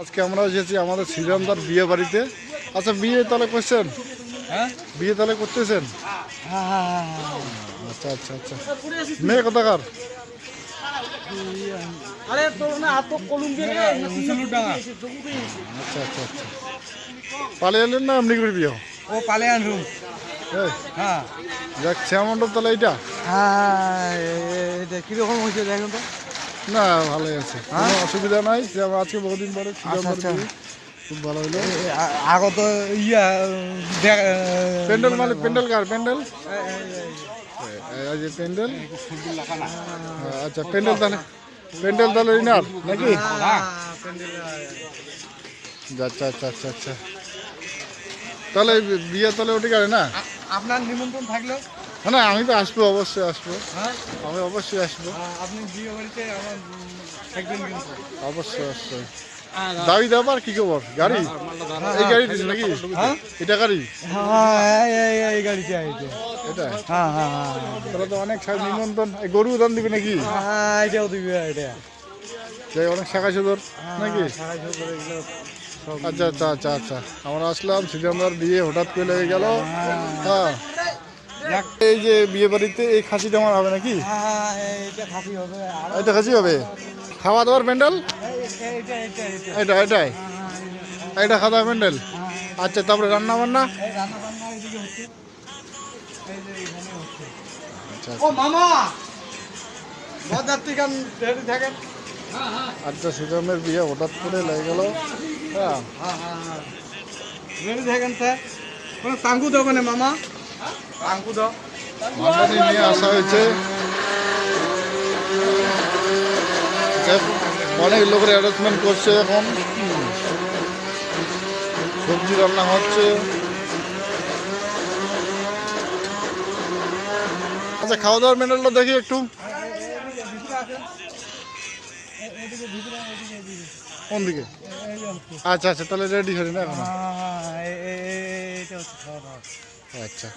আজকে আমরা এসেছি আমাদের শ্রীরামদার বিয়ে বাড়িতে। আচ্ছা, বিয়ে তাহলে করছেন? হ্যাঁ, বিয়ে তাহলে করতেছেন? আচ্ছা আচ্ছা আচ্ছা। মেয়ে কোথাকার? আচ্ছা আচ্ছা আচ্ছা। পালিয়ে আনলেন না এমনি করে বিয়ে? ও পালিয়ান রুম। হ্যাঁ, যাক, শ্যামণ্ডপ তাহলে এইটা? এটা কিরকম হয়েছে দেখেন তো। না, ভালোই আছে, কোনো অসুবিধা নাই। যে আমার আজকে বহুদিন পরে শ্রীরামদার আচ্ছা। বিয়ে, খুব ভালো হলো। আগত প্যান্ডেল মানে প্যান্ডেল কার প্যান্ডেল? এই যে প্যান্ডেল। আচ্ছা, প্যান্ডেল তাহলে ইনার নাকি? আচ্ছা আচ্ছা আচ্ছা আচ্ছা। তাহলে বিয়ে তাহলে ওটি গাড়ি না? আপনার নিমন্ত্রণ থাকলো? না, আমি তো আসবো, অবশ্যই আসবো। হ্যাঁ, আমি অবশ্যই আসবো, আপনি বিয়ে বাড়িতে আমার থাকবেন কিন্তু। অবশ্যই অবশ্যই। দাবি দাবার কি খবর? গাড়ি এই গাড়ি দিচ্ছে নাকি? এটা গাড়ি? এই গাড়িটা এটা? হ্যাঁ, তাহলে তো অনেক নিমন্ত্রণ। এই গরু দান দিবে নাকি? এটাও দিবি এটা। যাই, অনেক শাখা সুদর নাকি? আচ্ছা আচ্ছা আচ্ছা আচ্ছা। আমরা আসলাম, শ্রীরামদার বিয়ে হঠাৎ করে লেগে গেল। হ্যাঁ, এই যে বিয়ে বাড়িতে এই খাসিটা আমার হবে নাকি? এটা খাসি হবে? খাওয়া দাওয়ার প্যান্ডেল এটা? এটাই এটা খাওয়া দাওয়ার প্যান্ডেল? আচ্ছা, তারপরে রান্না বান্না? আচ্ছা আচ্ছা। শ্রীরামের বিয়ে হঠাৎ করে লেগে গেল। হ্যাঁ, তাঙ্কু দাও মানে মামা, তাঙ্কু দাও। মান্দানি নিয়ে আসা হয়েছে। অনেক লোকের অ্যারেঞ্জমেন্ট করছে এখন। সবজি রান্না হচ্ছে। আচ্ছা, খাওয়া দাওয়ার মেনুটা দেখি একটু। কোন দিকে? আচ্ছা আচ্ছা, তাহলে রেডি হয়ে না এখন? আচ্ছা।